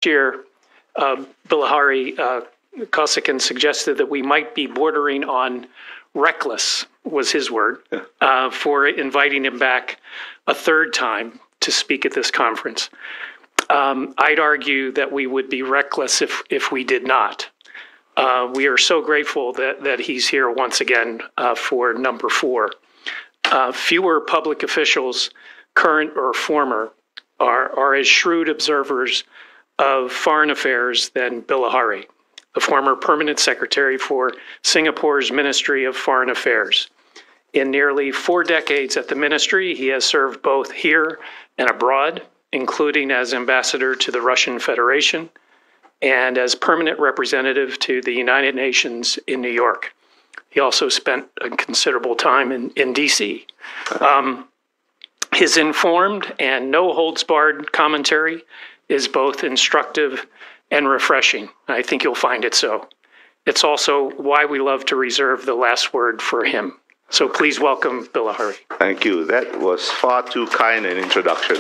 year, Bilahari Kausikan suggested that we might be bordering on reckless, was his word, for inviting him back a third time to speak at this conference. I'd argue that we would be reckless if we did not. We are so grateful that he's here once again for number 4. Fewer public officials, current or former, are as shrewd observers of foreign affairs than Bilahari, the former permanent secretary for Singapore's Ministry of Foreign Affairs. In nearly 4 decades at the ministry, he has served both here and abroad, including as ambassador to the Russian Federation and as permanent representative to the United Nations in New York. He also spent a considerable time in D.C. His informed and no-holds-barred commentary is both instructive and refreshing. I think you'll find it so. It's also why we love to reserve the last word for him. So please welcome Bilahari. Thank you. That was far too kind an introduction.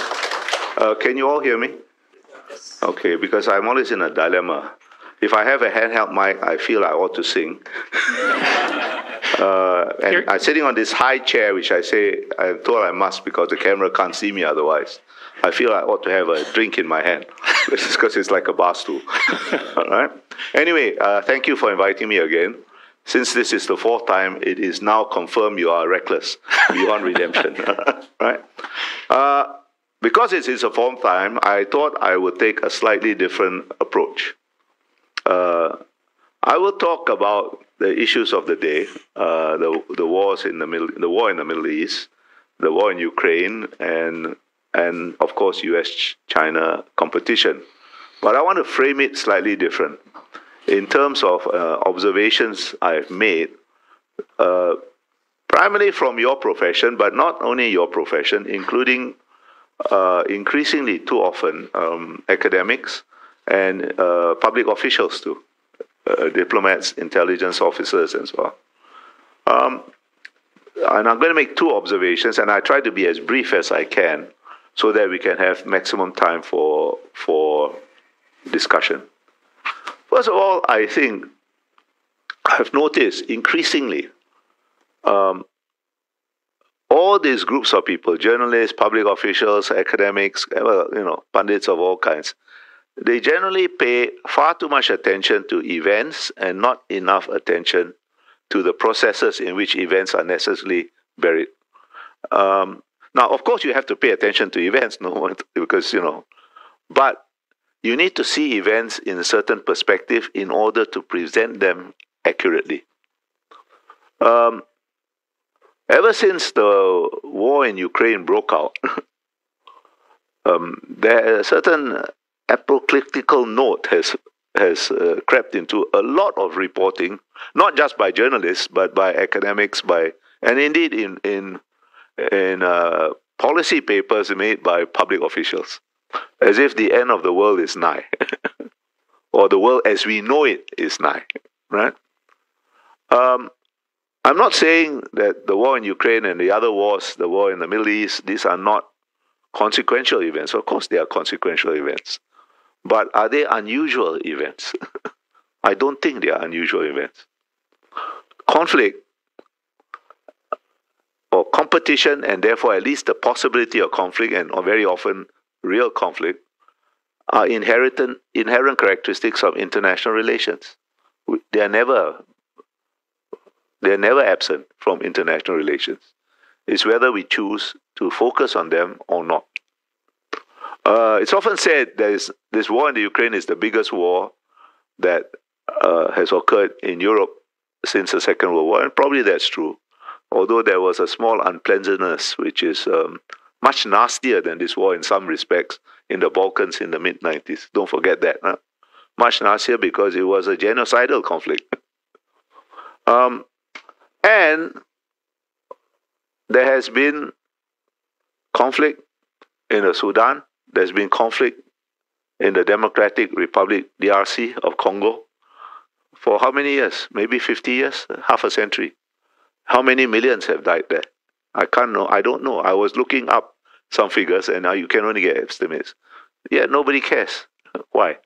Can you all hear me? Okay, because I'm always in a dilemma. If I have a handheld mic, I feel I ought to sing. And I'm sitting on this high chair, which I'm told I must because the camera can't see me otherwise. I feel I ought to have a drink in my hand. This is because it's like a bar stool. All right. Anyway, thank you for inviting me again. Since this is the 4th time, it is now confirmed you are reckless beyond redemption. Right? Because it is the 4th time, I thought I would take a slightly different approach. I will talk about the issues of the day, the war in the Middle East, the war in Ukraine, and of course U.S.-China competition. But I want to frame it slightly different in terms of observations I've made, primarily from your profession, but not only your profession, including increasingly too often academics and public officials too, diplomats, intelligence officers, and so on. And I'm going to make 2 observations, and I try to be as brief as I can so that we can have maximum time for discussion. First of all, I think I've noticed increasingly all these groups of people, journalists, public officials, academics, pundits of all kinds, they generally pay far too much attention to events and not enough attention to the processes in which events are necessarily buried. Now, of course, you have to pay attention to events, because, but you need to see events in a certain perspective in order to present them accurately. Ever since the war in Ukraine broke out, there a certain apocryphal note has crept into a lot of reporting, not just by journalists, but by academics, and indeed in policy papers made by public officials, as if the end of the world is nigh, or the world as we know it is nigh, right? I'm not saying that the war in Ukraine and the other wars, the war in the Middle East, these are not consequential events. Of course they are consequential events. But are they unusual events? I don't think they are unusual events. Conflict, or competition, and therefore at least the possibility of conflict, or very often real conflict, are inherent characteristics of international relations. They are never absent from international relations. It's whether we choose to focus on them or not. It's often said that this war in the Ukraine is the biggest war that has occurred in Europe since the Second World War, and probably that's true. Although there was a small unpleasantness, which is much nastier than this war in some respects in the Balkans in the mid-90s. Don't forget that. Huh? Much nastier because it was a genocidal conflict. And there has been conflict in the Sudan. There's been conflict in the Democratic Republic, DRC, of Congo. For how many years? Maybe 50 years? Half a century. How many millions have died there? I can't know. I don't know. I was looking up some figures, and now you can only get estimates. Yet nobody cares. Why?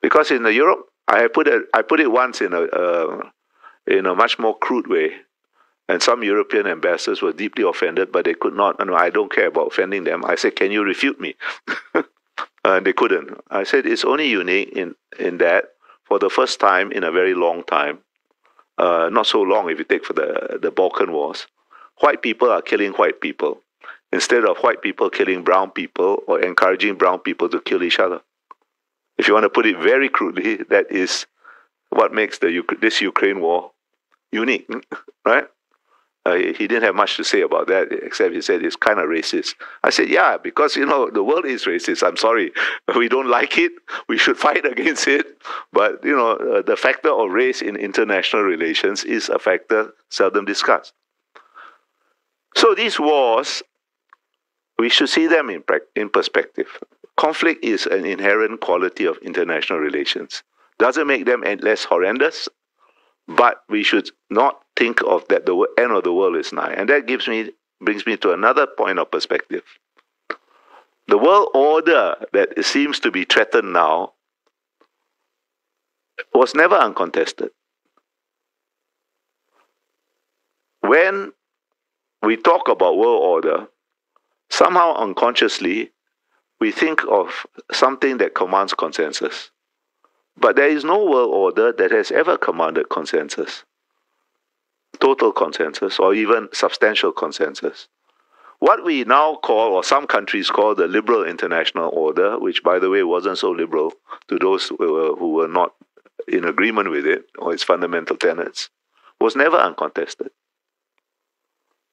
Because in Europe, I put it once in a much more crude way, and some European ambassadors were deeply offended, but they could not. No, I don't care about offending them. I said, "Can you refute me?" And they couldn't. I said, "It's only unique in that for the first time in a very long time, not so long if you take for the Balkan Wars, white people are killing white people instead of white people killing brown people or encouraging brown people to kill each other." If you want to put it very crudely, that is what makes this Ukraine war unique, right? He didn't have much to say about that, except he said it's kind of racist. I said, yeah, because, the world is racist. I'm sorry. We don't like it. We should fight against it. But, the factor of race in international relations is a factor seldom discussed. So these wars, we should see them in perspective. Conflict is an inherent quality of international relations. Doesn't make them less horrendous, but we should not think of that the end of the world is nigh. And that brings me to another point of perspective. The world order that seems to be threatened now was never uncontested. When we talk about world order, somehow unconsciously, we think of something that commands consensus. But there is no world order that has ever commanded consensus, total consensus, or even substantial consensus. What we now call, or some countries call, the liberal international order, which, by the way, wasn't so liberal to those who were not in agreement with it or its fundamental tenets, was never uncontested.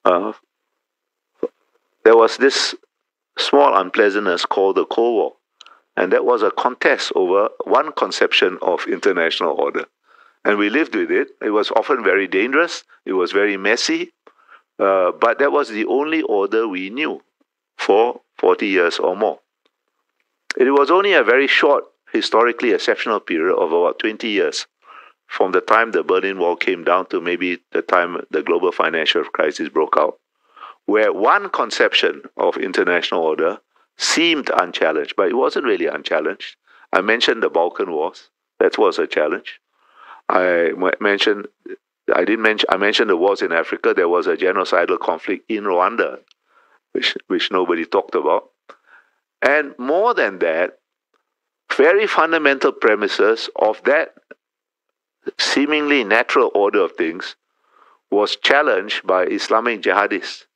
There was this small unpleasantness called the Cold War. And that was a contest over one conception of international order. And we lived with it. It was often very dangerous. It was very messy. But that was the only order we knew for 40 years or more. It was only a very short, historically exceptional period of about 20 years from the time the Berlin Wall came down to maybe the time the global financial crisis broke out, where one conception of international order seemed unchallenged, but it wasn't really unchallenged. I mentioned the Balkan Wars. That was a challenge. I mentioned the wars in Africa. There was a genocidal conflict in Rwanda, which nobody talked about. And more than that, very fundamental premises of that seemingly natural order of things was challenged by Islamic jihadists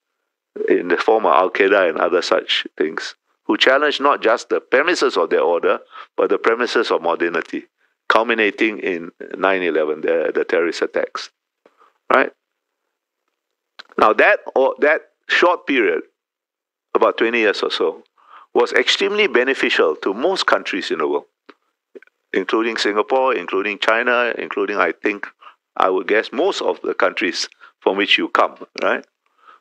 in the form of Al-Qaeda and other such things, who challenged not just the premises of their order, but the premises of modernity, culminating in 9/11, the terrorist attacks. Right? Now that short period, about 20 years or so, was extremely beneficial to most countries in the world, including Singapore, including China, including, I would guess, most of the countries from which you come, right?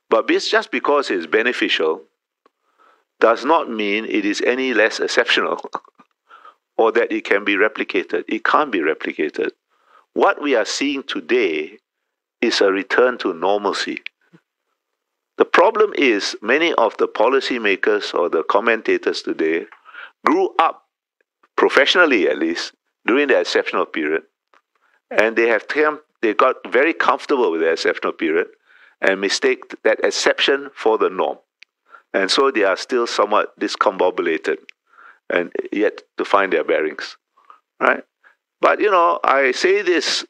But just because it's beneficial does not mean it is any less exceptional or that it can be replicated. It can't be replicated. What we are seeing today is a return to normalcy. The problem is many of the policymakers or the commentators today grew up, professionally at least, during the exceptional period, and they got very comfortable with the exceptional period and mistaked that exception for the norm. And so they are still somewhat discombobulated and yet to find their bearings, right? But, I say this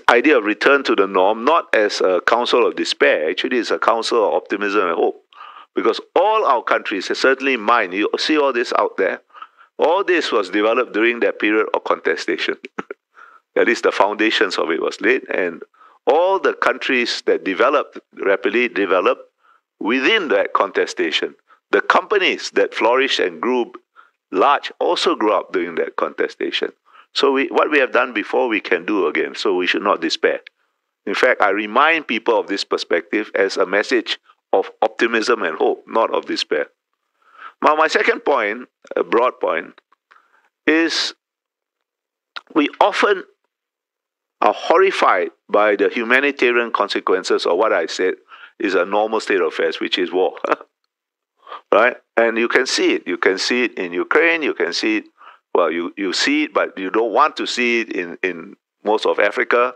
idea of return to the norm not as a counsel of despair. Actually, it's a counsel of optimism and hope. Because all our countries, certainly mine, you see all this out there, all this was developed during that period of contestation. At least the foundations of it was laid. And all the countries that rapidly developed, within that contestation, the companies that flourished and grew large also grew up during that contestation. So what we have done before, we can do again. So we should not despair. In fact, I remind people of this perspective as a message of optimism and hope, not of despair. Now, my second point, a broad point, is we often are horrified by the humanitarian consequences of what I said is a normal state of affairs, which is war. Right? And you can see it. You can see it in Ukraine. You can see it Well, you see it, but you don't want to see it in most of Africa.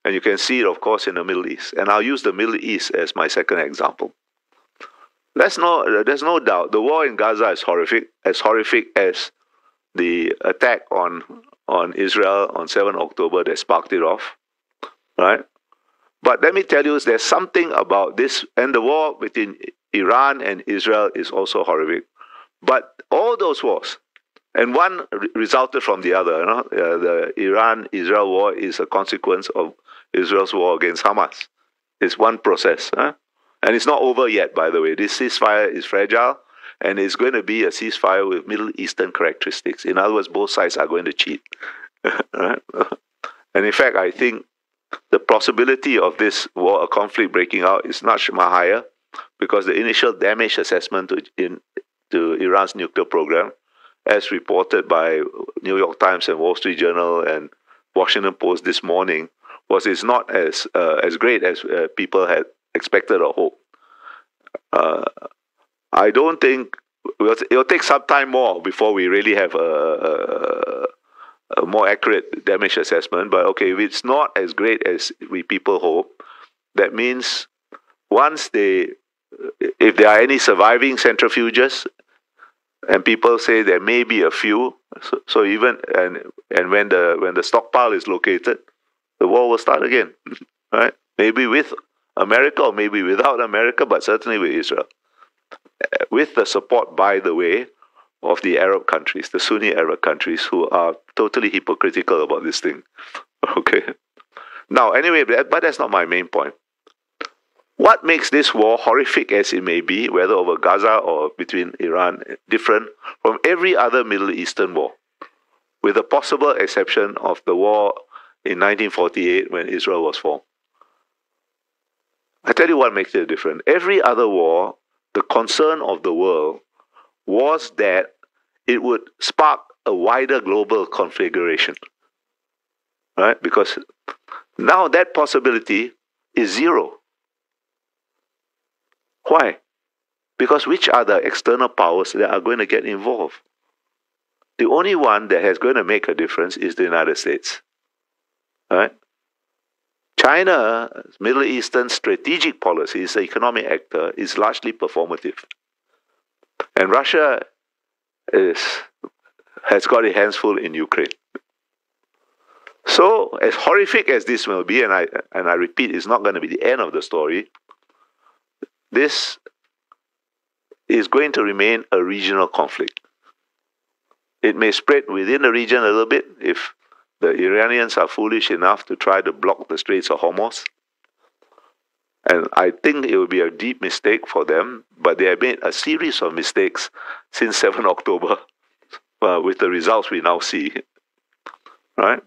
And you can see it, of course, in the Middle East. And I'll use the Middle East as my second example. There's no doubt the war in Gaza is horrific as the attack on Israel on 7 October that sparked it off, right? But let me tell you, there's something about this, and the war between Iran and Israel is also horrific. But all those wars, and one resulted from the other. You know? The Iran-Israel war is a consequence of Israel's war against Hamas. It's one process. Huh? And it's not over yet, by the way. This ceasefire is fragile, and it's going to be a ceasefire with Middle Eastern characteristics. In other words, both sides are going to cheat. Right? And in fact, I think the possibility of this war, a conflict breaking out, is much higher because the initial damage assessment to Iran's nuclear program, as reported by New York Times and Wall Street Journal and Washington Post this morning, is not as great as people had expected or hoped. I don't think it'll take some time more before we really have a more accurate damage assessment. But okay, if it's not as great as people hope, that means if there are any surviving centrifuges, and people say there may be a few, so even and when the stockpile is located, the war will start again, right? Maybe with America or maybe without America, but certainly with Israel. With the support, by the way, of the Arab countries, the Sunni Arab countries, who are totally hypocritical about this thing. Okay. Now, anyway, but that's not my main point. What makes this war, horrific as it may be, whether over Gaza or between Iran, different from every other Middle Eastern war, with the possible exception of the war in 1948 when Israel was formed? I tell you what makes it different. Every other war, the concern of the world was that it would spark a wider global configuration, right? Because now that possibility is zero. Why? Because which are the external powers that are going to get involved? The only one that is going to make a difference is the United States, right? China's Middle Eastern strategic policy, is an economic actor, is largely performative. And Russia has got its hands full in Ukraine. So, as horrific as this will be, and I repeat, it's not going to be the end of the story, this is going to remain a regional conflict. It may spread within the region a little bit if the Iranians are foolish enough to try to block the Straits of Hormuz. And I think it will be a deep mistake for them, but they have made a series of mistakes since 7 October with the results we now see. Right?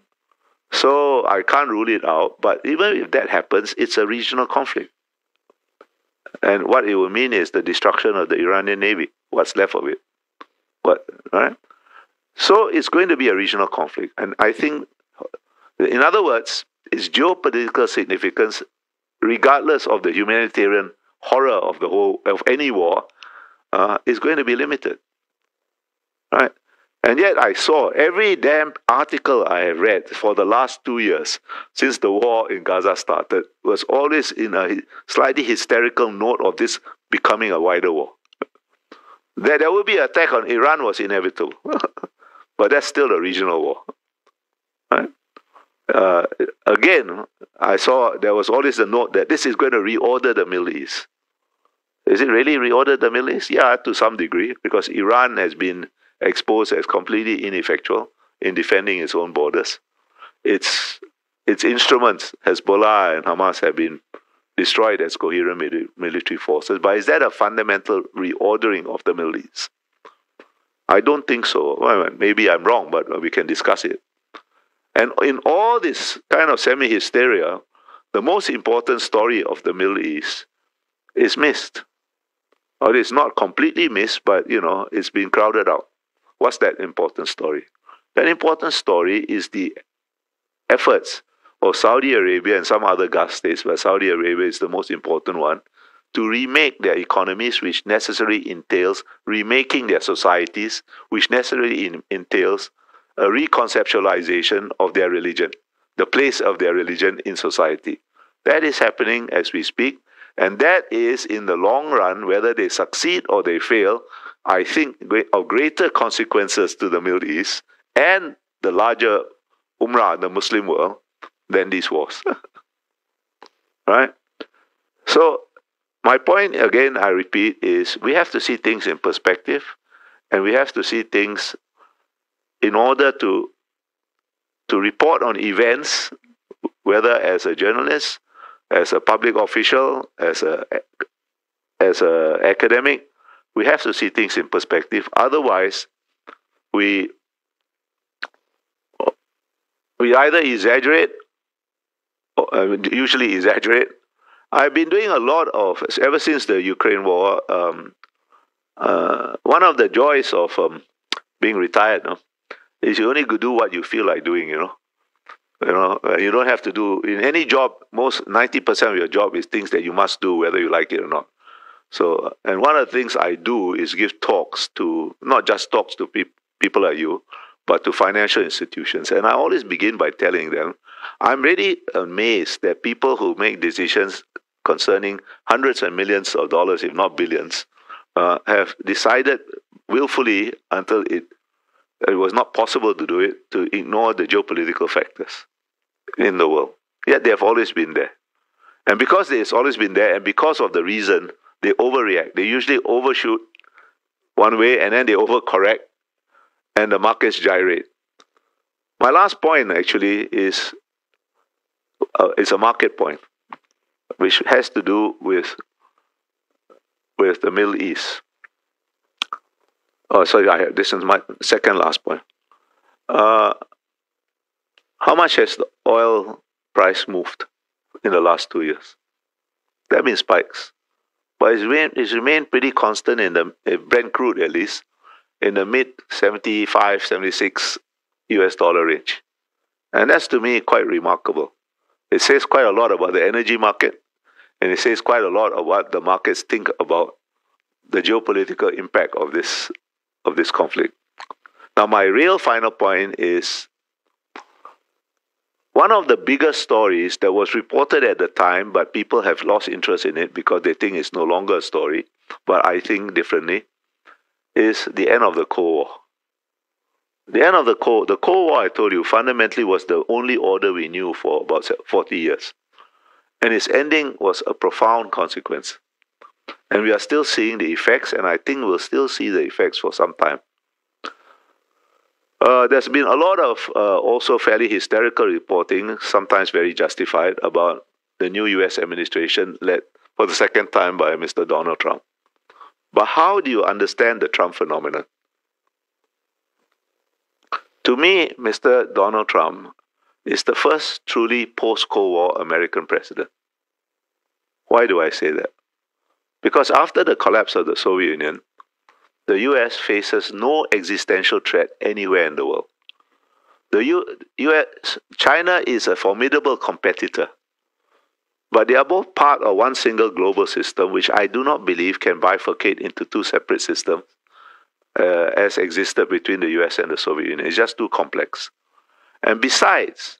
So I can't rule it out, but even if that happens, it's a regional conflict. And what it will mean is the destruction of the Iranian Navy, what's left of it. Right? So it's going to be a regional conflict. And I think, in other words, its geopolitical significance, regardless of the humanitarian horror of any war, is going to be limited. Right? And yet I saw every damn article I have read for the last 2 years, since the war in Gaza started, was always in a slightly hysterical note of this becoming a wider war. That there will be an attack on Iran was inevitable. But that's still a regional war. Right? Again, I saw there was always a note that this is going to reorder the Middle East. Is it really reorder the Middle East? Yeah, to some degree, because Iran has been exposed as completely ineffectual in defending its own borders. Its instruments, Hezbollah and Hamas, have been destroyed as coherent military forces. But is that a fundamental reordering of the Middle East? I don't think so. Well, maybe I'm wrong, but we can discuss it. And in all this kind of semi-hysteria, the most important story of the Middle East is missed. Or it's not completely missed, but, it's been crowded out. What's that important story? That important story is the efforts of Saudi Arabia and some other Gulf states, but Saudi Arabia is the most important one, to remake their economies, which necessarily entails remaking their societies, which necessarily entails a reconceptualization of their religion, the place of their religion in society. That is happening as we speak, and that is, in the long run, whether they succeed or they fail, I think of greater consequences to the Middle East and the larger Ummah, the Muslim world, than these wars. Right? So, my point, again, I repeat, is we have to see things in perspective, and we have to see things in order to report on events, whether as a journalist, as a public official, as a academic. We have to see things in perspective. Otherwise, we either exaggerate, or usually exaggerate. I've been doing a lot of, ever since the Ukraine war, one of the joys of being retired, is you only do what you feel like doing, you don't have to do, in any job, 90% of your job is things that you must do whether you like it or not. So, and one of the things I do is give talks to, not just talks to people like you, but to financial institutions. And I always begin by telling them, I'm really amazed that people who make decisions concerning hundreds and millions of dollars, if not billions, have decided willfully, until it was not possible to do it, to ignore the geopolitical factors in the world. Yet they have always been there. And because it's always been there, and because of the reason, they overreact. They usually overshoot one way, and then they overcorrect, and the markets gyrate. My last point, actually, is a market point, which has to do with the Middle East. Oh, sorry, this is my second last point. How much has the oil price moved in the last 2 years? There have been spikes, but it's remained pretty constant in the Brent crude, at least, in the mid 75, 76 US dollar range. And that's, to me, quite remarkable. It says quite a lot about the energy market, and it says quite a lot of what the markets think about the geopolitical impact of this conflict. Now, my real final point is, one of the biggest stories that was reported at the time, but people have lost interest in it because they think it's no longer a story, but I think differently, is the end of the Cold War. The end of the Cold War, I told you, fundamentally was the only order we knew for about 40 years. And its ending was a profound consequence. And we are still seeing the effects, and I think we'll still see the effects for some time. There's been a lot of also fairly hysterical reporting, sometimes very justified, about the new US administration led for the second time by Mr. Donald Trump. But how do you understand the Trump phenomenon? To me, Mr. Donald Trump is the first truly post-Cold War American president. Why do I say that? Because after the collapse of the Soviet Union, the US faces no existential threat anywhere in the world. China is a formidable competitor, but they are both part of one single global system, which I do not believe can bifurcate into two separate systems as existed between the US and the Soviet Union. It's just too complex. And besides,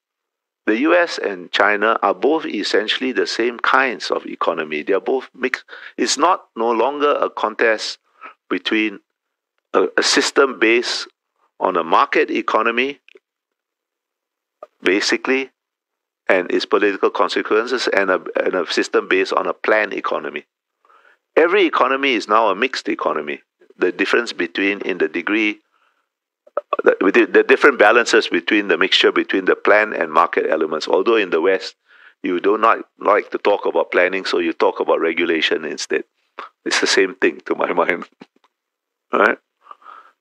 the US and China are both essentially the same kinds of economy. They are both mixed. It's no longer a contest between a system based on a market economy, basically, and its political consequences, and a system based on a planned economy. Every economy is now a mixed economy. The difference between, in the degree, the different balances between the mixture between the planned and market elements. Although in the West, you do not like to talk about planning, so you talk about regulation instead. It's the same thing to my mind. Right?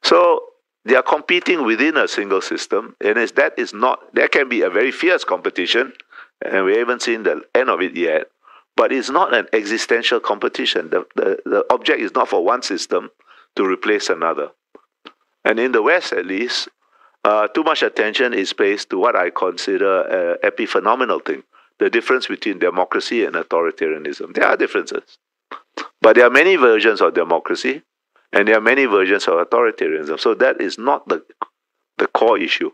So they are competing within a single system, and there can be a very fierce competition, and we haven't seen the end of it yet, but it's not an existential competition. The object is not for one system to replace another. And in the West, at least, too much attention is placed to what I consider an epiphenomenal thing, the difference between democracy and authoritarianism. There are differences, but there are many versions of democracy, and there are many versions of authoritarianism. So that is not the the core issue.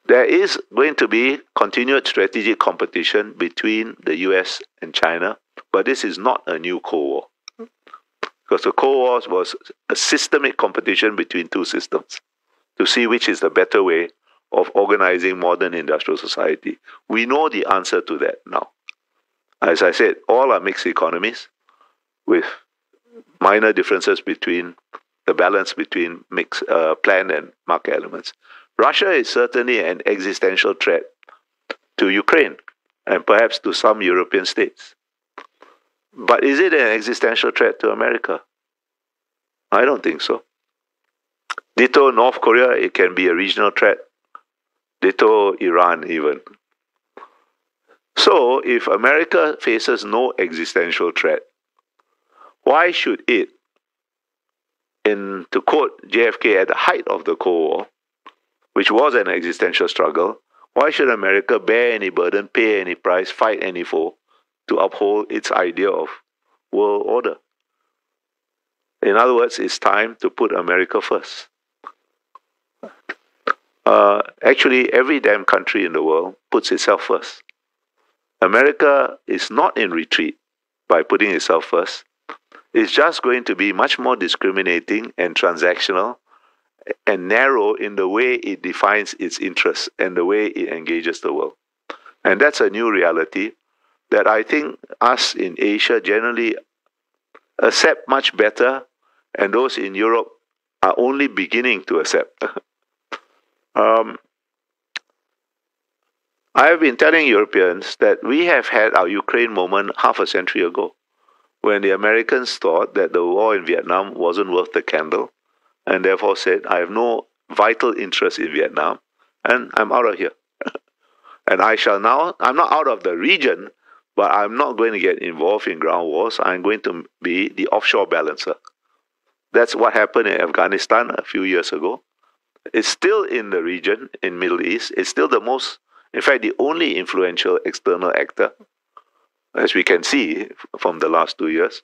There is going to be continued strategic competition between the US and China, but this is not a new Cold War. Because the Cold War was a systemic competition between two systems to see which is the better way of organizing modern industrial society. We know the answer to that now. As I said, all are mixed economies with minor differences between the balance between planned and market elements. Russia is certainly an existential threat to Ukraine and perhaps to some European states. But is it an existential threat to America? I don't think so. Ditto North Korea, it can be a regional threat. Ditto Iran even. So if America faces no existential threat, why should it, to quote JFK at the height of the Cold War, which was an existential struggle, why should America bear any burden, pay any price, fight any foe to uphold its idea of world order? In other words, it's time to put America first. Actually, every damn country in the world puts itself first. America is not in retreat by putting itself first. It's just going to be much more discriminating and transactional and narrow in the way it defines its interests and the way it engages the world. And that's a new reality that I think us in Asia generally accept much better, and those in Europe are only beginning to accept. I have been telling Europeans that we have had our Ukraine moment half a century ago, when the Americans thought that the war in Vietnam wasn't worth the candle, and therefore said, I have no vital interest in Vietnam, and I'm out of here. And I shall now, I'm not out of the region, but I'm not going to get involved in ground wars. I'm going to be the offshore balancer. That's what happened in Afghanistan a few years ago. It's still in the region, in Middle East. It's still the most, in fact, the only influential external actor, as we can see from the last 2 years.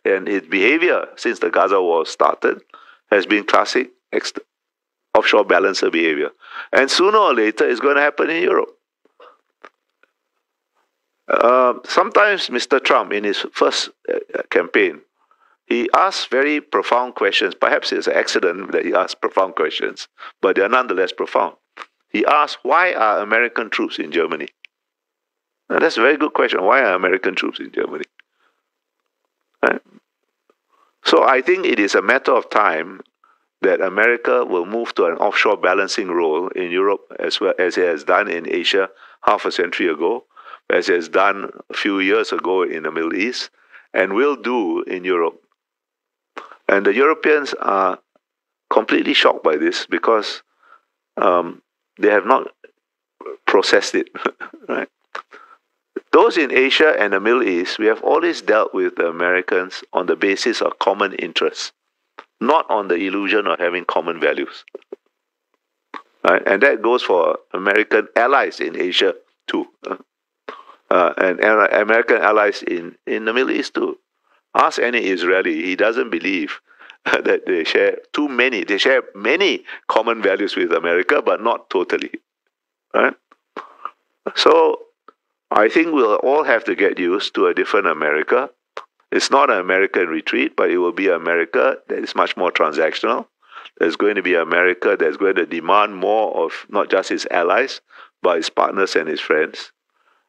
And its behavior since the Gaza war started has been classic offshore balancer behavior. And sooner or later, it's going to happen in Europe. Sometimes Mr. Trump, in his first campaign, he asked very profound questions. Perhaps it's an accident that he asked profound questions, but they are nonetheless profound. He asked, why are American troops in Germany? Now, that's a very good question. Why are American troops in Germany? Right? So I think it is a matter of time that America will move to an offshore balancing role in Europe, as well as it has done in Asia half a century ago, as it has done a few years ago in the Middle East, and will do in Europe. And the Europeans are completely shocked by this because they have not processed it. Right? Those in Asia and the Middle East, we have always dealt with the Americans on the basis of common interests, not on the illusion of having common values. Right? And that goes for American allies in Asia too. And American allies in the Middle East too. Ask any Israeli, he doesn't believe that they share they share many common values with America, but not totally. Right? So I think we'll all have to get used to a different America. It's not an American retreat, but it will be America that is much more transactional. There's going to be America that's going to demand more of not just its allies, but its partners and its friends.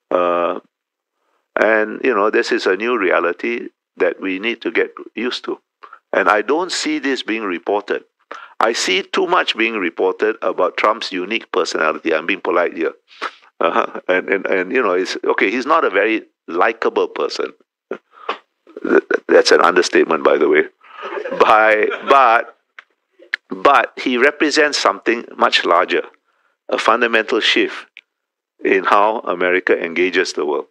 And, this is a new reality that we need to get used to. And I don't see this being reported. I see too much being reported about Trump's unique personality. I'm being polite here. It's okay, he's not a very likable person. That's an understatement, by the way. But he represents something much larger, a fundamental shift in how America engages the world.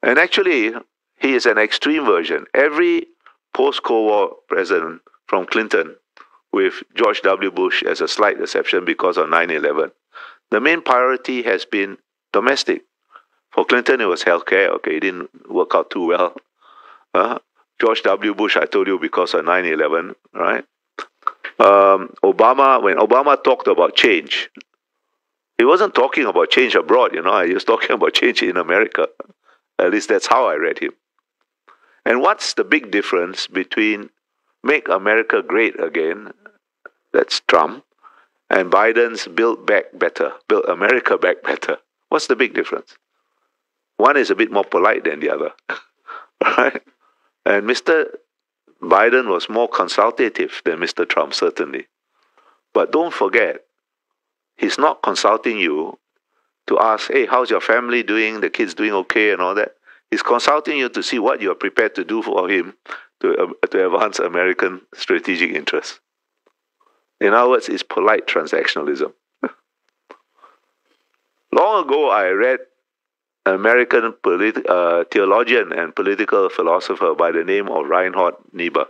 And actually, he is an extreme version. Every post-Cold War president from Clinton, with George W. Bush as a slight exception because of 9/11, the main priority has been domestic. For Clinton, it was healthcare. Okay, it didn't work out too well. George W. Bush, I told you, because of 9/11, right? when Obama talked about change, he wasn't talking about change abroad, he was talking about change in America. At least that's how I read him. And what's the big difference between Make America Great Again, that's Trump, and Biden's Build America Back Better? What's the big difference? One is a bit more polite than the other, right? And Mr. Biden was more consultative than Mr. Trump, certainly. But don't forget, he's not consulting you to ask, hey, how's your family doing? The kids doing okay and all that. He's consulting you to see what you're prepared to do for him to advance American strategic interests. In other words, it's polite transactionalism. Long ago, I read an American theologian and political philosopher by the name of Reinhard Niebuhr.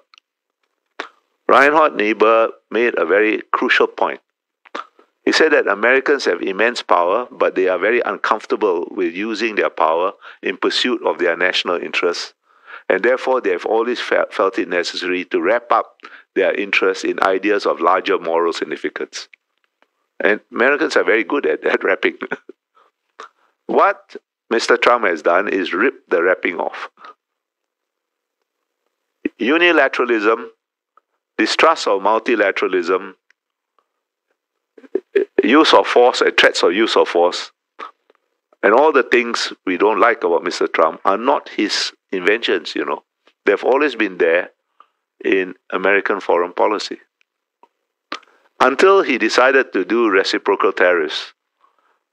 Reinhard Niebuhr made a very crucial point. He said that Americans have immense power, but they are very uncomfortable with using their power in pursuit of their national interests, and therefore they have always felt it necessary to wrap up their interests in ideas of larger moral significance. And Americans are very good at wrapping. What Mr. Trump has done is rip the wrapping off. Unilateralism, distrust of multilateralism, use of force and threats of use of force, and all the things we don't like about Mr. Trump are not his inventions, They've always been there in American foreign policy. Until he decided to do reciprocal tariffs,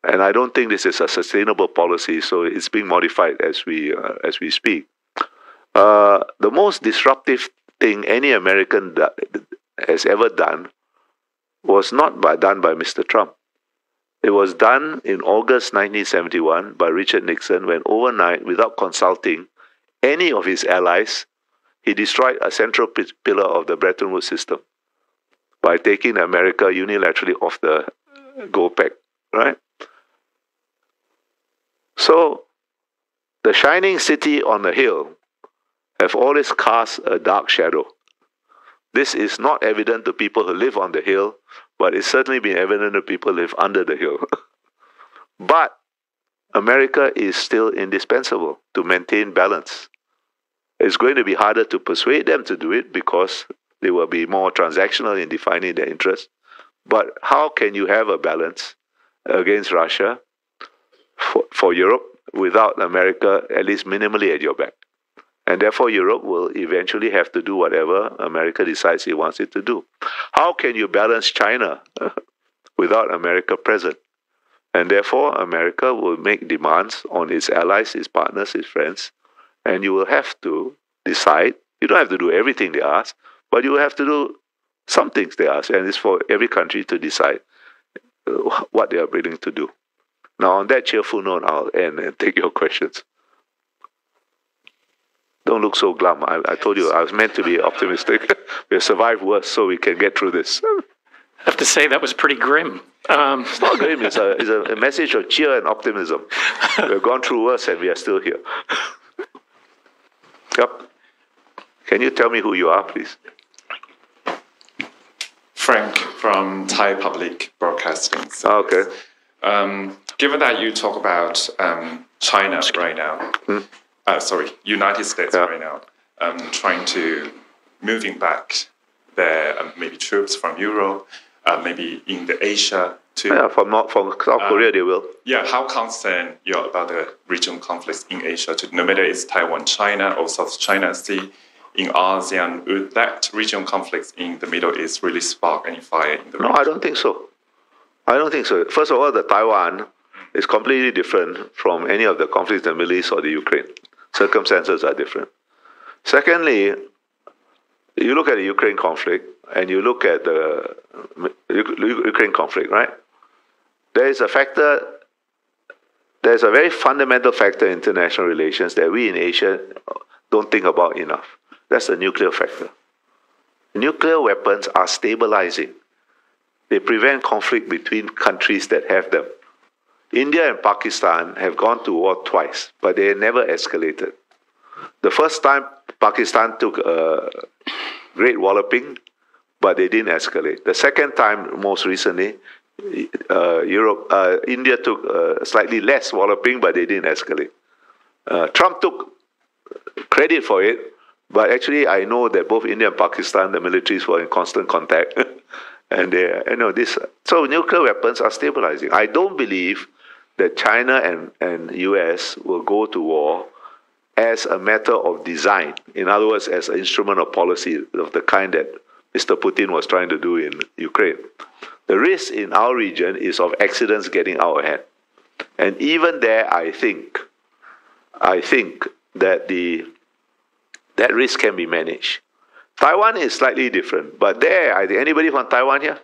and I don't think this is a sustainable policy, so it's being modified as we speak. The most disruptive thing any American has ever done was not done by Mr. Trump. It was done in August 1971 by Richard Nixon when overnight, without consulting any of his allies, he destroyed a central pillar of the Bretton Woods system by taking America unilaterally off the gold peg, right? So, the shining city on the hill have always cast a dark shadow. This is not evident to people who live on the hill, but it's certainly been evident to people who live under the hill. But America is still indispensable to maintain balance. It's going to be harder to persuade them to do it because they will be more transactional in defining their interests. But how can you have a balance against Russia for Europe without America at least minimally at your back? And therefore, Europe will eventually have to do whatever America decides it wants it to do. How can you balance China without America present? And therefore, America will make demands on its allies, its partners, its friends, and you will have to decide. You don't have to do everything they ask, but you will have to do some things they ask, and it's for every country to decide what they are willing to do. Now, on that cheerful note, I'll end and take your questions. Don't look so glum. I told you I was meant to be optimistic. We'll survive worse so we can get through this. I have to say that was pretty grim. It's not grim. It's a message of cheer and optimism. We've gone through worse and we are still here. Yep. Can you tell me who you are, please? Frank from Thai Public Broadcasting. Okay. Given that you talk about China right now, United States right now, trying to moving back their maybe troops from Europe, maybe in the Asia too. Yeah, from South Korea they will. Yeah, how concerned you're about the regional conflicts in Asia too? No matter it's Taiwan, China, or South China Sea, in ASEAN, would that regional conflicts in the Middle East really spark any fire in the region? No, I don't think so. I don't think so. First of all, the Taiwan is completely different from any of the conflicts in the Middle East or the Ukraine. Circumstances are different. Secondly, you look at the Ukraine conflict and you look at the Ukraine conflict, right? There is a very fundamental factor in international relations that we in Asia don't think about enough. That's the nuclear factor. Nuclear weapons are stabilizing. They prevent conflict between countries that have them. India and Pakistan have gone to war twice, but they never escalated. The first time Pakistan took a great walloping but they didn't escalate. The second time, most recently, India took slightly less walloping, but they didn't escalate. Trump took credit for it, but actually I know that both India and Pakistan, the militaries were in constant contact. And so nuclear weapons are stabilizing. I don't believe that China and US will go to war as a matter of design. In other words, as an instrument of policy of the kind that Mr. Putin was trying to do in Ukraine. The risk in our region is of accidents getting out ahead. And even there, I think that that risk can be managed. Taiwan is slightly different, but there, I think, anybody from Taiwan here?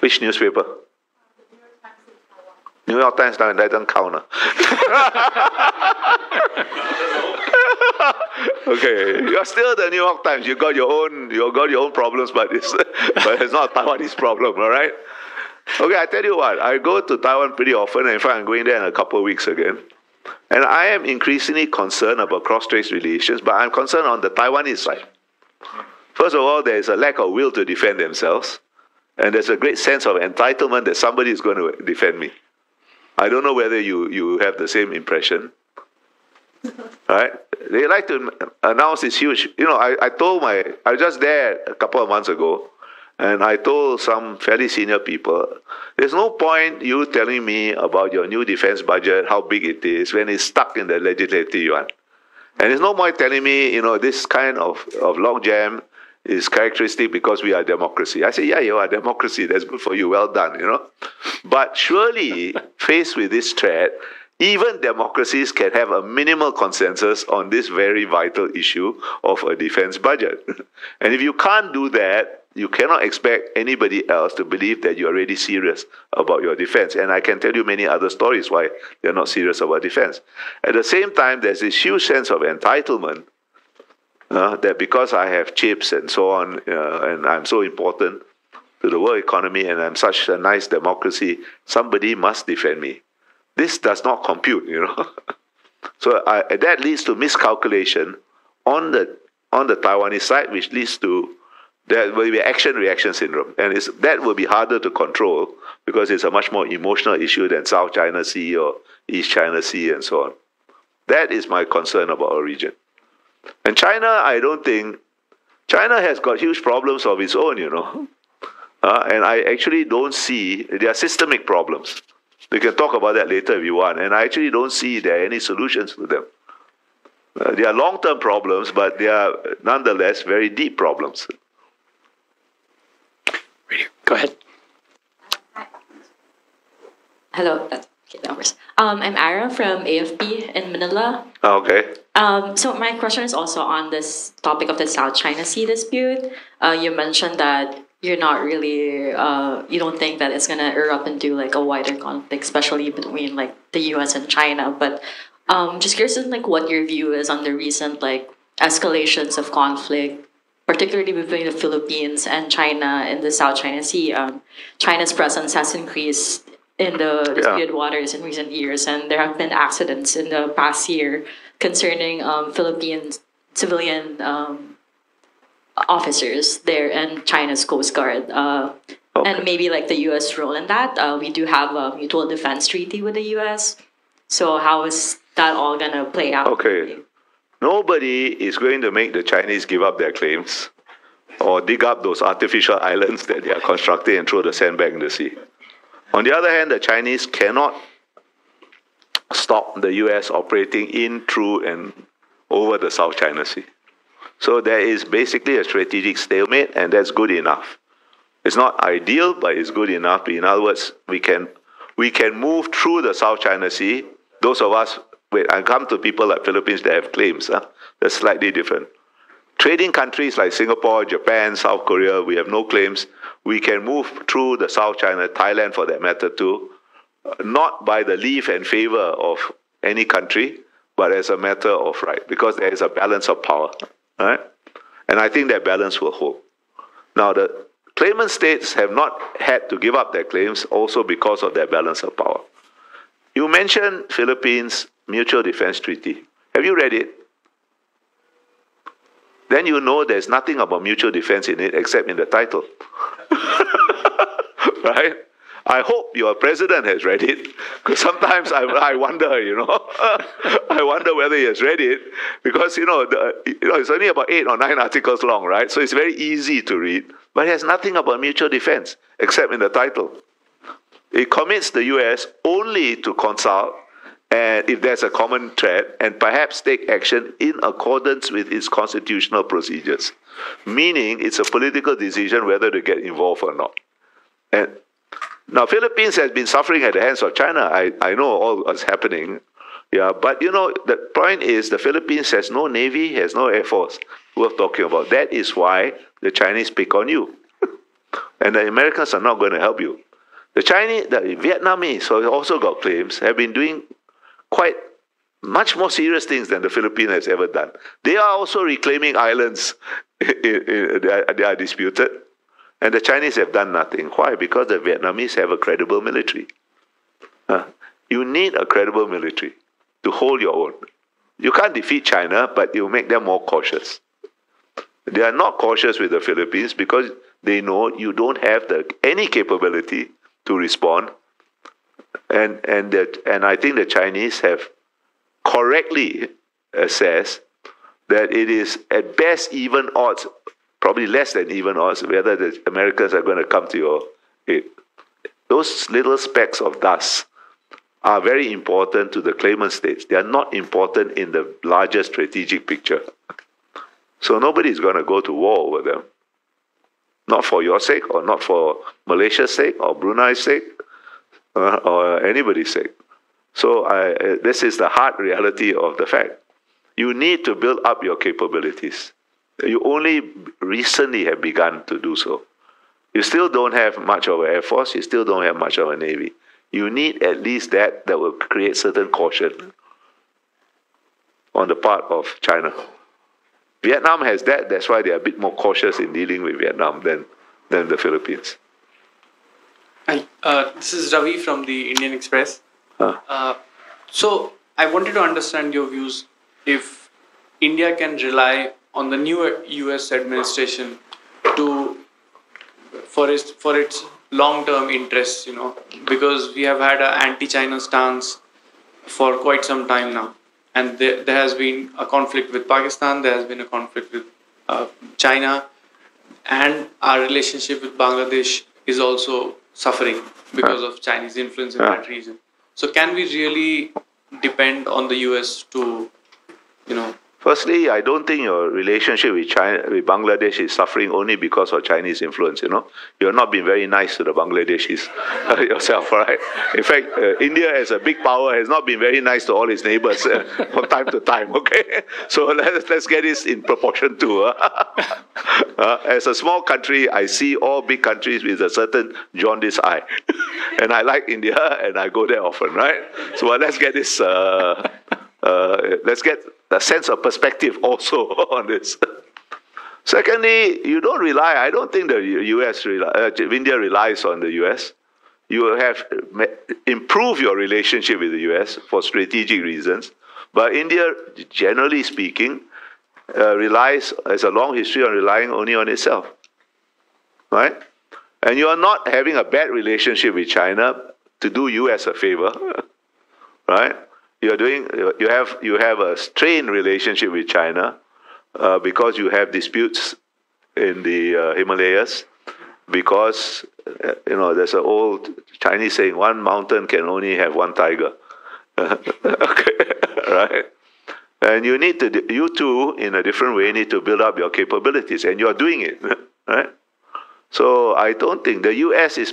Which newspaper? New York Times, that doesn't count. Okay, you're still the New York Times. You got your own problems, but it's not a Taiwanese problem, all right? Okay, I tell you what, I go to Taiwan pretty often, and in fact, I'm going there in a couple of weeks again. And I am increasingly concerned about cross-strait relations, but I'm concerned on the Taiwanese side. First of all, there is a lack of will to defend themselves, and there's a great sense of entitlement that somebody is going to defend me. I don't know whether you have the same impression. Right? They like to announce this huge, I was just there a couple of months ago, and I told some fairly senior people, there's no point you telling me about your new defense budget, how big it is, when it's stuck in the legislative yuan. And there's no point telling me, this kind of logjam is characteristic because we are a democracy. I say, yeah, you are a democracy. That's good for you. Well done, But surely, faced with this threat, even democracies can have a minimal consensus on this very vital issue of a defense budget. And if you can't do that, you cannot expect anybody else to believe that you're really serious about your defense. And I can tell you many other stories why they're not serious about defense. At the same time, there's this huge sense of entitlement that because I have chips and so on, and I'm so important to the world economy and I'm such a nice democracy, somebody must defend me. This does not compute, So that leads to miscalculation on the Taiwanese side, which leads to there will be action-reaction syndrome. And that will be harder to control because it's a much more emotional issue than South China Sea or East China Sea and so on. That is my concern about our region. And China, I don't think, China has got huge problems of its own, and I actually don't see, there are systemic problems. We can talk about that later if you want, and I actually don't see there are any solutions to them. They are long-term problems, but they are nonetheless very deep problems. Go ahead. Hello. Okay, that works. I'm Ara from AFP in Manila. Okay. So my question is also on this topic of the South China Sea dispute. You mentioned that you're not really, you don't think that it's going to erupt into like a wider conflict, especially between like the US and China. But just curious in like what your view is on the recent like escalations of conflict, particularly between the Philippines and China in the South China Sea. China's presence has increased in the disputed waters in recent years, and there have been accidents in the past year concerning Philippine civilian officers there and China's Coast Guard. And maybe like the U.S. role in that. We do have a mutual defense treaty with the U.S. So how is that all going to play out? Okay. Nobody is going to make the Chinese give up their claims or dig up those artificial islands that they are constructing and throw the sandbag in the sea. On the other hand, the Chinese cannot stop the US operating in, through, and over the South China Sea. So there is basically a strategic stalemate, and that's good enough. It's not ideal, but it's good enough. In other words, we can move through the South China Sea. Those of us, I come to people like Philippines that have claims. That's slightly different. Trading countries like Singapore, Japan, South Korea, we have no claims. We can move through the South China, Thailand for that matter too, not by the leave and favor of any country, but as a matter of right, because there is a balance of power. Right? And I think that balance will hold. Now, the claimant states have not had to give up their claims also because of their balance of power. You mentioned Philippines Mutual Defense Treaty. Have you read it? then you know there's nothing about mutual defense in it except in the title. Right? I hope your president has read it, because sometimes I wonder, I wonder whether he has read it, because, it's only about 8 or 9 articles long, right? So it's very easy to read, but it has nothing about mutual defense except in the title. It commits the US only to consult and if there's a common threat, and perhaps take action in accordance with its constitutional procedures, meaning it's a political decision whether to get involved or not. And now, Philippines has been suffering at the hands of China. I know all what's happening. Yeah, but the point is the Philippines has no navy, has no air force worth talking about. That is why the Chinese pick on you. And the Americans are not going to help you. The Vietnamese, who also got claims, have been doing quite much more serious things than the Philippines has ever done. They are also reclaiming islands. They are disputed. And the Chinese have done nothing. Why? Because the Vietnamese have a credible military. You need a credible military to hold your own. You can't defeat China, but you make them more cautious. They are not cautious with the Philippines because they know you don't have any capability to respond. And I think the Chinese have correctly assessed that it is at best even odds, probably less than even odds, whether the Americans are going to come to your aid. Those little specks of dust are very important to the claimant states. They are not important in the larger strategic picture. So nobody is going to go to war over them. Not for your sake, or not for Malaysia's sake, or Brunei's sake, or anybody's sake. So this is the hard reality of the fact. You need to build up your capabilities. You only recently have begun to do so. You still don't have much of an air force. You still don't have much of a navy. You need at least that will create certain caution on the part of China. Vietnam has that. That's why they are a bit more cautious in dealing with Vietnam than the Philippines. Hi, this is Ravi from the Indian Express. So I wanted to understand your views if India can rely on the new US administration for its long-term interests, because we have had an anti-China stance for quite some time now. And there has been a conflict with Pakistan, there has been a conflict with China, and our relationship with Bangladesh is also suffering because of Chinese influence in that region. So can we really depend on the US to, Firstly, I don't think your relationship with Bangladesh is suffering only because of Chinese influence, You're not being very nice to the Bangladeshis yourself, right? In fact, India as a big power has not been very nice to all its neighbors from time to time, okay? So let's get this in proportion too. As a small country, I see all big countries with a certain jaundiced eye. And I like India and I go there often, right? So let's get this, let's get a sense of perspective also on this. Secondly, you don't rely, I don't think the India relies on the US. You have improved your relationship with the US for strategic reasons, but India, generally speaking, has a long history on relying only on itself, right? And you are not having a bad relationship with China to do US a favor, right? You have a strained relationship with China because you have disputes in the Himalayas, because there's an old Chinese saying, one mountain can only have one tiger. Okay, right? And you too, in a different way, need to build up your capabilities, and you are doing it, right? So I don't think the US is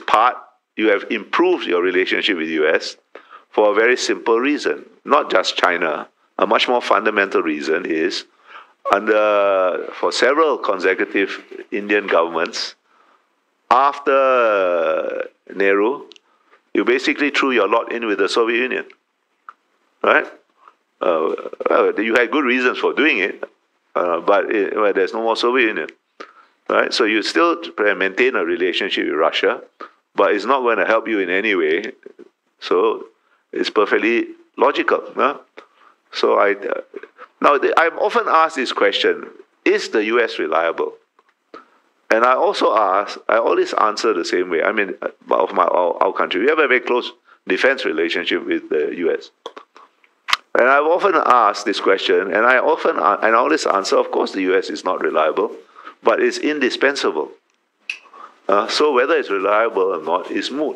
you have improved your relationship with the US for a very simple reason, not just China. A much more fundamental reason is, for several consecutive Indian governments, after Nehru, you basically threw your lot in with the Soviet Union, right? You had good reasons for doing it, but there's no more Soviet Union, right? So you still maintain a relationship with Russia, but it's not going to help you in any way. So it's perfectly logical. So I'm often asked this question: is the U.S. reliable? And I also ask, I always answer the same way. I mean, of our country, we have a very close defense relationship with the U.S. And I've often asked this question, and I always answer, of course the U.S. is not reliable, but it's indispensable. So whether it's reliable or not is moot.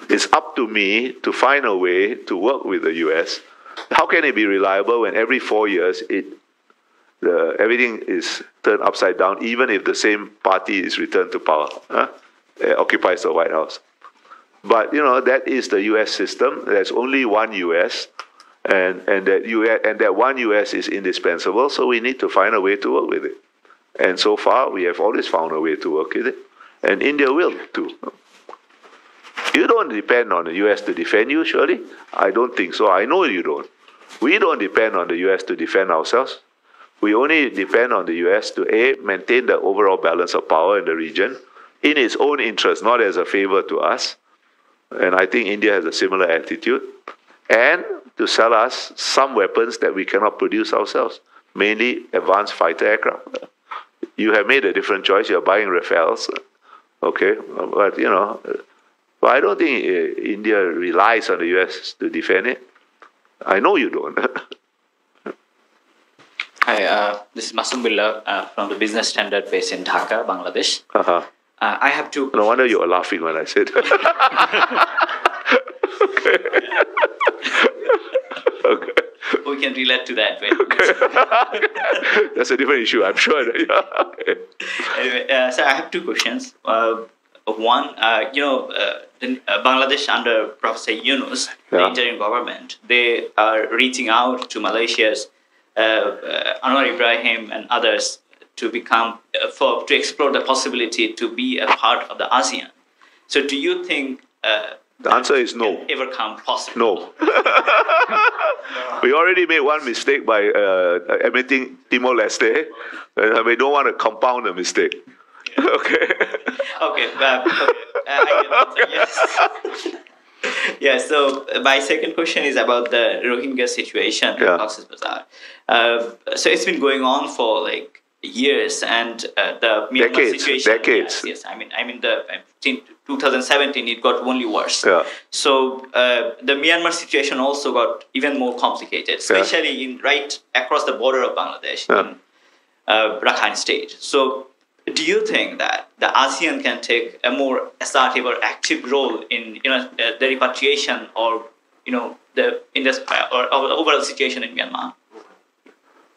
It's up to me to find a way to work with the U.S. How can it be reliable when every 4 years everything is turned upside down, even if the same party is returned to power, occupies the White House? But that is the U.S. system. There's only one U.S. and that one U.S. is indispensable. So we need to find a way to work with it. And so far, we have always found a way to work with it, and India will too. You don't depend on the U.S. to defend you, surely? I don't think so. I know you don't. We don't depend on the U.S. to defend ourselves. We only depend on the U.S. to maintain the overall balance of power in the region in its own interest, not as a favor to us. And I think India has a similar attitude. And to sell us some weapons that we cannot produce ourselves, mainly advanced fighter aircraft. You have made a different choice. You're buying Rafales, okay? But, but I don't think India relies on the U.S. to defend it. I know you don't. Hi, this is Masum Billah from the Business Standard based in Dhaka, Bangladesh. I have two. No wonder you were laughing when I said. Okay. Okay. We can relate to that. Okay. That's a different issue, I'm sure. Okay. Anyway, so I have two questions. One, Bangladesh under Professor Yunus, the interim government, they are reaching out to Malaysia's Anwar Ibrahim and others to to explore the possibility to be a part of the ASEAN. So, do you think the answer is no? Ever come possible? No. We already made one mistake by admitting Timor-Leste. We don't want to compound the mistake. Yeah. Okay. Okay. I can answer, yes. Yeah, so my second question is about the Rohingya situation in Cox's Bazar. So it's been going on for like years, and the Myanmar situation. Decades. Yes. I mean, in 2017 it got only worse. Yeah. So the Myanmar situation also got even more complicated, especially right across the border of Bangladesh in Rakhine State. So, do you think that the ASEAN can take a more assertive or active role in the repatriation or the overall situation in Myanmar?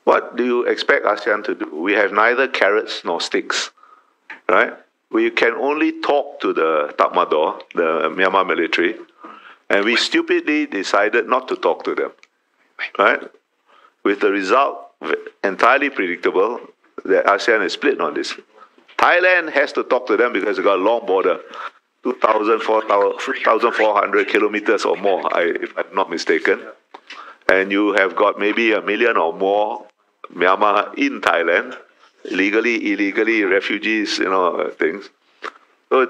What do you expect ASEAN to do? We have neither carrots nor sticks, right? We can only talk to the Tatmadaw, the Myanmar military, and we stupidly decided not to talk to them, right? With the result entirely predictable that ASEAN is split on this. Thailand has to talk to them because they've got a long border, 4,400 kilometers or more, if I'm not mistaken. And you have got maybe 1 million or more Myanmar in Thailand, legally, illegally, refugees, things. So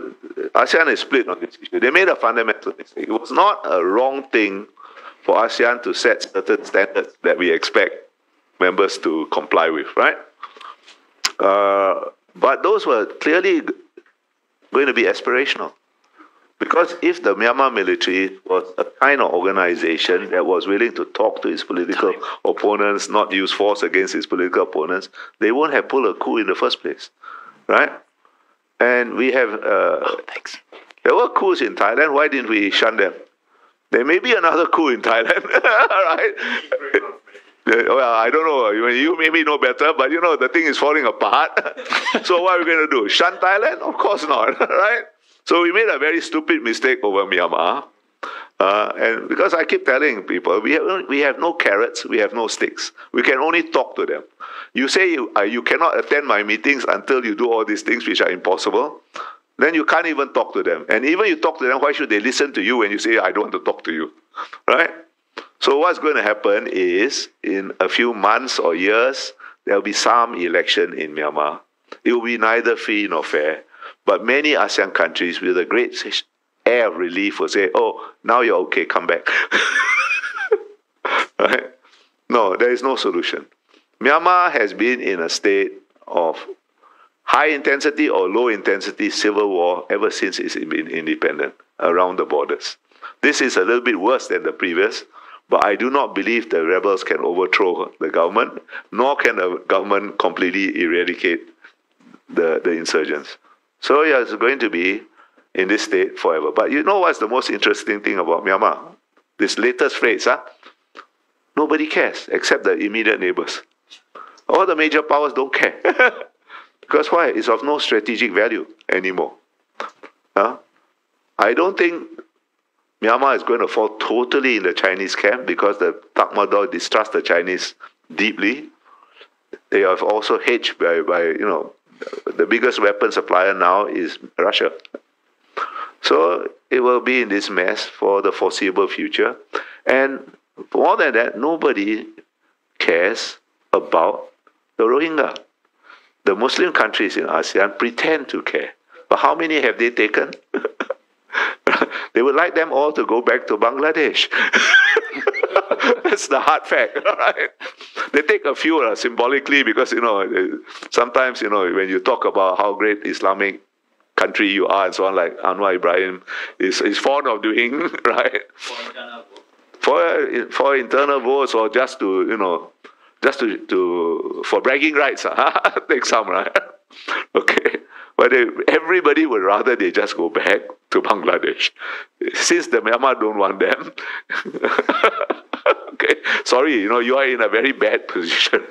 ASEAN is split on this issue. They made a fundamental mistake. It was not a wrong thing for ASEAN to set certain standards that we expect members to comply with, right? But those were clearly going to be aspirational. Because if the Myanmar military was a kind of organization that was willing to talk to its political opponents, not use force against its political opponents, they won't have pulled a coup in the first place, right? And we have... There were coups in Thailand. Why didn't we shun them? There may be another coup in Thailand, right? Well, I don't know. You maybe know better, but the thing is falling apart. So what are we going to do? Shun Thailand? Of course not, right? So we made a very stupid mistake over Myanmar. And because I keep telling people, we have no carrots, we have no sticks. We can only talk to them. You say you cannot attend my meetings until you do all these things which are impossible. Then you can't even talk to them. And even you talk to them, why should they listen to you when you say, I don't want to talk to you, right? So what's going to happen is, in a few months or years, there will be some election in Myanmar. It will be neither free nor fair. But many ASEAN countries, with a great air of relief, will say, oh, now you're okay, come back. Right? No, there is no solution. Myanmar has been in a state of high intensity or low intensity civil war ever since it's been independent around the borders. This is a little bit worse than the previous, but I do not believe the rebels can overthrow the government, nor can the government completely eradicate the insurgents. So yeah, it's going to be in this state forever. But you know what's the most interesting thing about Myanmar? This latest phrase, nobody cares except the immediate neighbors. All the major powers don't care. Because why? It's of no strategic value anymore. I don't think Myanmar is going to fall totally in the Chinese camp because the Tatmadaw distrust the Chinese deeply. They have also hedged by the biggest weapon supplier now is Russia. So it will be in this mess for the foreseeable future. And more than that, nobody cares about the Rohingya. The Muslim countries in ASEAN pretend to care. But how many have they taken? They would like them all to go back to Bangladesh. That's the hard fact, right? They take a few symbolically because, sometimes, when you talk about how great Islamic country you are and so on, like Anwar Ibrahim is fond of doing, right? For internal votes or just to, for bragging rights, take some, right? Okay. But everybody would rather they just go back to Bangladesh, since the Myanmar don't want them. Okay, sorry, you are in a very bad position.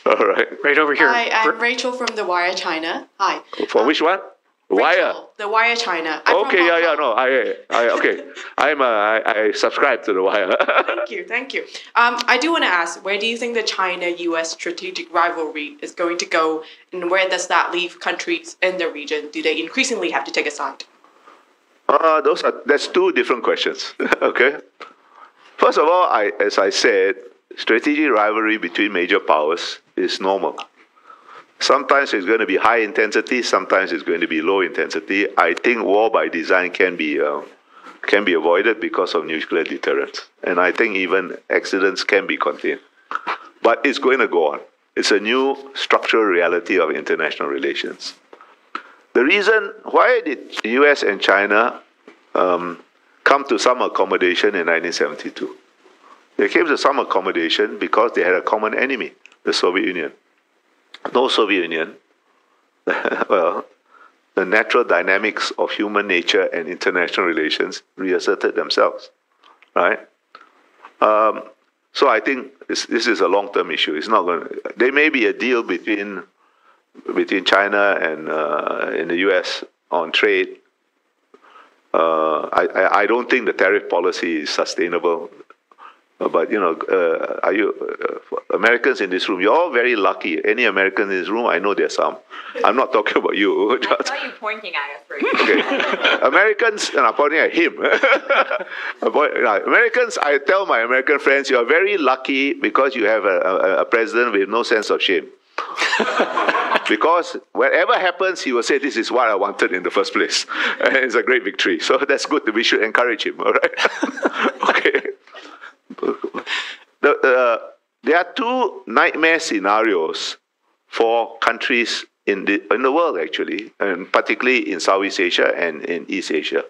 All right. Right over here. Hi, I'm Rachel from The Wire China. Hi. For which one? Wire. Rachel, The Wire China. I'm Okay, I subscribe to The Wire. Thank you. I do want to ask, where do you think the China-US strategic rivalry is going to go, and where does that leave countries in the region? Do they increasingly have to take a side? That's two different questions. Okay. First of all, as I said, strategic rivalry between major powers is normal. Sometimes it's going to be high intensity, sometimes it's going to be low intensity. I think war by design can be avoided because of nuclear deterrence. And I think even accidents can be contained. But it's going to go on. It's a new structural reality of international relations. The reason why did the US and China come to some accommodation in 1972? They came to some accommodation because they had a common enemy, the Soviet Union. No Soviet Union, well, the natural dynamics of human nature and international relations reasserted themselves, right? So I think this is a long-term issue. It's not going. There may be a deal between China and in the U.S. on trade. I don't think the tariff policy is sustainable. But are you Americans in this room? You're all very lucky. Any Americans in this room? I know there's some. I'm not talking about you. I saw you pointing at us right now. Okay, Americans, and I'm pointing at him. Americans, I tell my American friends, you are very lucky because you have a president with no sense of shame. Because whatever happens, he will say, "This is what I wanted in the first place," and it's a great victory. So that's good. We should encourage him. All right. Okay. There are two nightmare scenarios for countries in the world, actually, and particularly in Southeast Asia and in East Asia.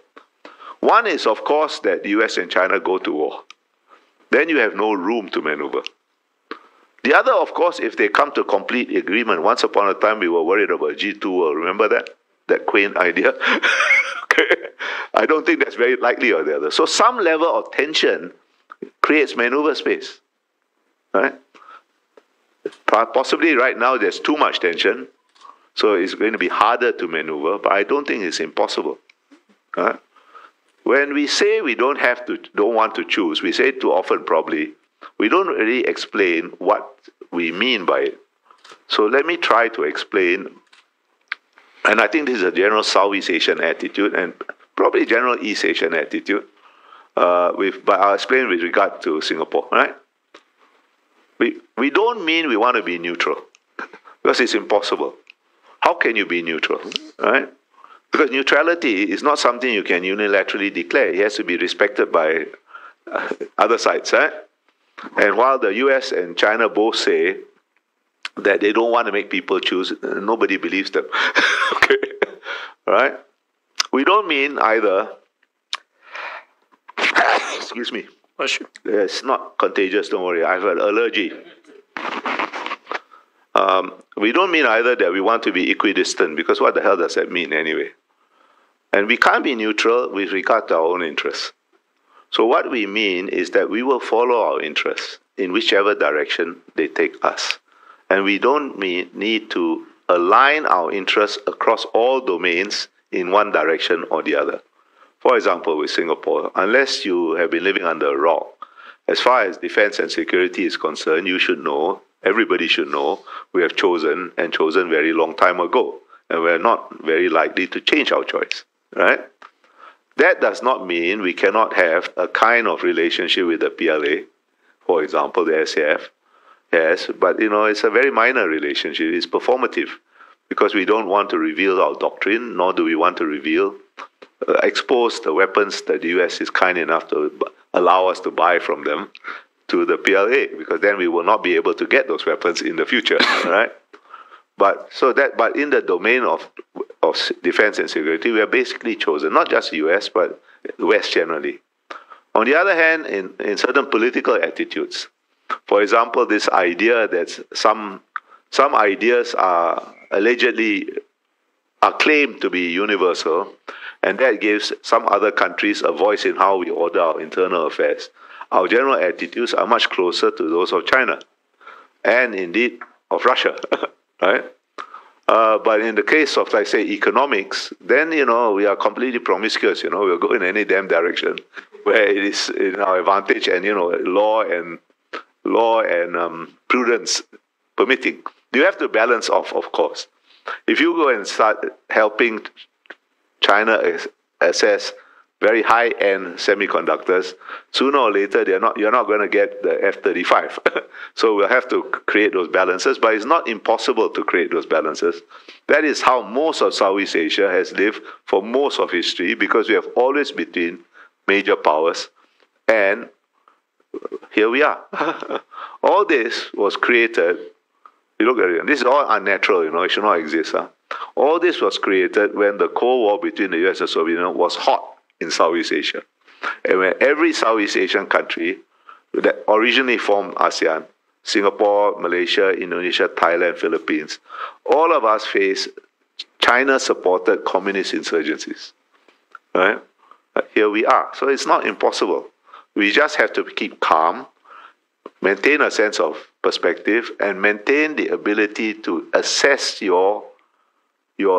One is, of course, that the US and China go to war. Then you have no room to maneuver. The other, of course, if they come to complete agreement. Once upon a time, we were worried about G2 world. Remember that quaint idea? Okay. I don't think that's very likely or the other. So some level of tension creates maneuver space, right? Possibly right now there's too much tension, so it's going to be harder to maneuver, but I don't think it's impossible. Right? When we say we don't want to choose, we say too often probably, we don't really explain what we mean by it. So let me try to explain, and I think this is a general Southeast Asian attitude and probably general East Asian attitude. But I'll explain with regard to Singapore, right? We don't mean we want to be neutral, because it's impossible. How can you be neutral, right? Because neutrality is not something you can unilaterally declare. It has to be respected by other sides, right? And while the US and China both say that they don't want to make people choose. Nobody believes them. Okay, all right. We don't mean either. Excuse me. It's not contagious. Don't worry. I've had allergy. We don't mean either that we want to be equidistant, because what the hell does that mean anyway? And we can't be neutral with regard to our own interests. So what we mean is that we will follow our interests in whichever direction they take us. And we don't need to align our interests across all domains in one direction or the other. For example, with Singapore, unless you have been living under a rock, as far as defense and security is concerned, you should know, everybody should know, we have chosen very long time ago. And we're not very likely to change our choice, right? That does not mean we cannot have a kind of relationship with the PLA, for example, the SAF. Yes, but it's a very minor relationship. It's performative, because we don't want to reveal our doctrine, nor do we want to expose the weapons that the US is kind enough to allow us to buy from them to the PLA, because then we will not be able to get those weapons in the future, right? But in the domain of defense and security, we are basically chosen, not just the US, but the West generally. On the other hand, in certain political attitudes, for example, this idea that some ideas are claimed to be universal, and that gives some other countries a voice in how we order our internal affairs. Our general attitudes are much closer to those of China, and indeed of Russia, right? But in the case of, like, say, economics, then, we are completely promiscuous, we'll go in any damn direction where it is in our advantage, and, law and prudence permitting. You have to balance off, of course. If you go and start helping China assess very high-end semiconductors, sooner or later you're not going to get the F-35. So we'll have to create those balances, but it's not impossible to create those balances. That is how most of Southeast Asia has lived for most of history, because we have always between major powers, and here we are. All this was created, you look at it, this is all unnatural, it should not exist. All this was created when the Cold War between the US and Soviet Union was hot in Southeast Asia. And when every Southeast Asian country that originally formed ASEAN, Singapore, Malaysia, Indonesia, Thailand, Philippines, all of us face China-supported communist insurgencies. Right? Here we are. So it's not impossible. We just have to keep calm, maintain a sense of perspective, and maintain the ability to assess your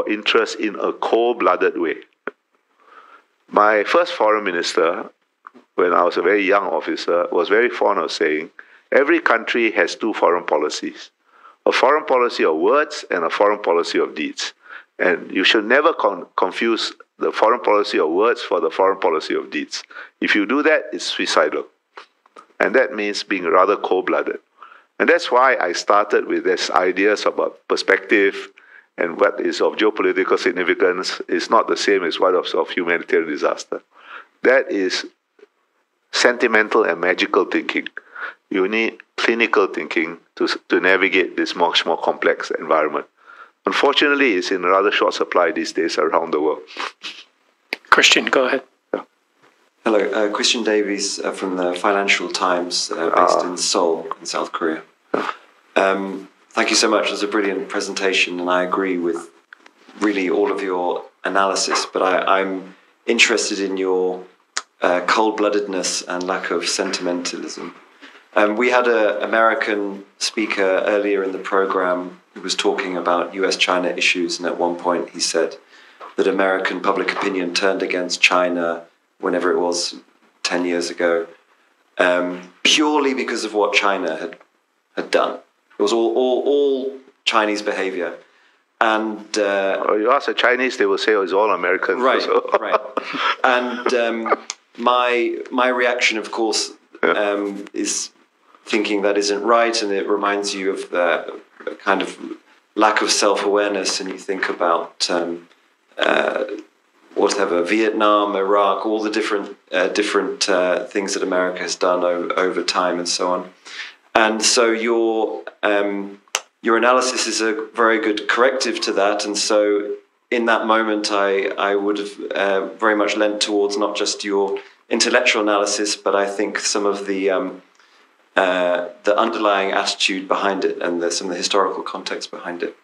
interest in a cold-blooded way. My first foreign minister, when I was a very young officer, was very fond of saying, every country has two foreign policies, a foreign policy of words and a foreign policy of deeds. And you should never confuse the foreign policy of words for the foreign policy of deeds. If you do that, it's suicidal. And that means being rather cold-blooded. And that's why I started with these ideas about perspective, and what is of geopolitical significance is not the same as what of humanitarian disaster. That is sentimental and magical thinking. You need clinical thinking to navigate this much more complex environment. Unfortunately, it's in rather short supply these days around the world. Christian, go ahead. Hello, Christian Davies from the Financial Times, based in Seoul, in South Korea. Thank you so much. It was a brilliant presentation, and I agree with really all of your analysis, but I'm interested in your cold-bloodedness and lack of sentimentalism. We had an American speaker earlier in the program who was talking about US-China issues, and at one point he said that American public opinion turned against China whenever it was 10 years ago, purely because of what China had done. It was all Chinese behavior. And you ask the Chinese, they will say, it's all American. Right, right. And my reaction, of course, is thinking that isn't right, and it reminds you of the kind of lack of self-awareness, and you think about whatever, Vietnam, Iraq, all the different things that America has done over time and so on. And so your your analysis is a very good corrective to that. And so in that moment, I would have very much lent towards not just your intellectual analysis, but I think some of the underlying attitude behind it and some of the historical context behind it.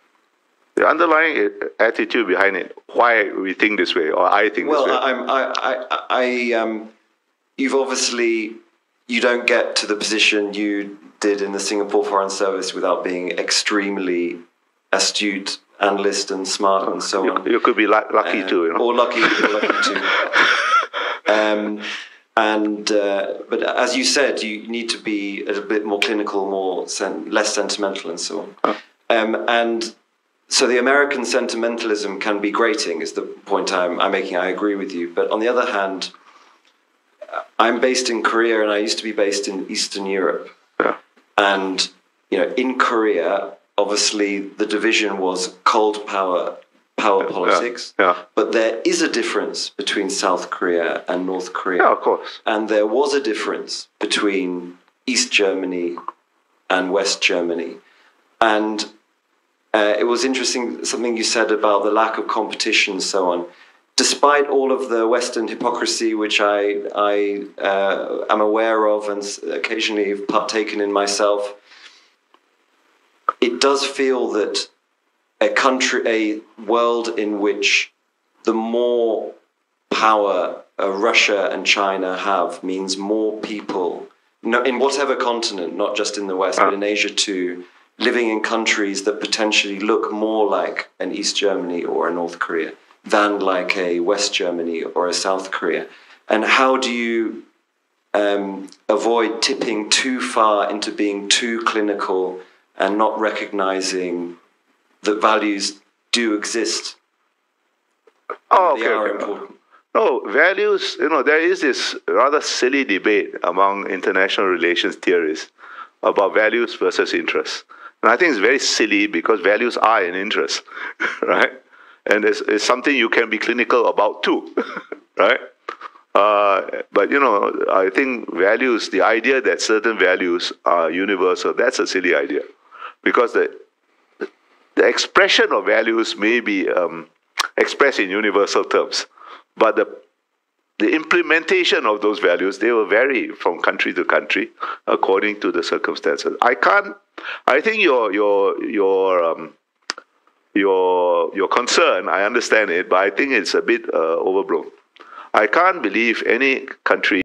The underlying attitude behind it, why we think this way, or I think this way. You've obviously, you don't get to the position you did in the Singapore Foreign Service without being extremely astute analyst and smart and so on. You could be lucky too, you know. Or lucky too. But as you said, you need to be a bit more clinical, less sentimental, and so on. And so the American sentimentalism can be grating, is the point I'm making. I agree with you. But on the other hand, I'm based in Korea, and I used to be based in Eastern Europe. Yeah. And in Korea, obviously the division was cold power politics. Yeah. But there is a difference between South Korea and North Korea. Yeah, of course. And there was a difference between East Germany and West Germany. And it was interesting, something you said about the lack of competition and so on. Despite all of the Western hypocrisy, which I am aware of and occasionally have partaken in myself, it does feel that a world in which the more power Russia and China have means more people, in whatever continent, not just in the West, but in Asia too, living in countries that potentially look more like an East Germany or a North Korea than like a West Germany or a South Korea. And how do you avoid tipping too far into being too clinical and not recognizing that values do exist? Oh, they okay, are okay. important. No, values, there is this rather silly debate among international relations theorists about values versus interests. And I think it's very silly because values are an interest, right? And it's something you can be clinical about too, right? But, I think values, the idea that certain values are universal, that's a silly idea. Because the expression of values may be expressed in universal terms, but the implementation of those values, they will vary from country to country according to the circumstances. I think your concern, I understand it, but I think it's a bit overblown. I can't believe any country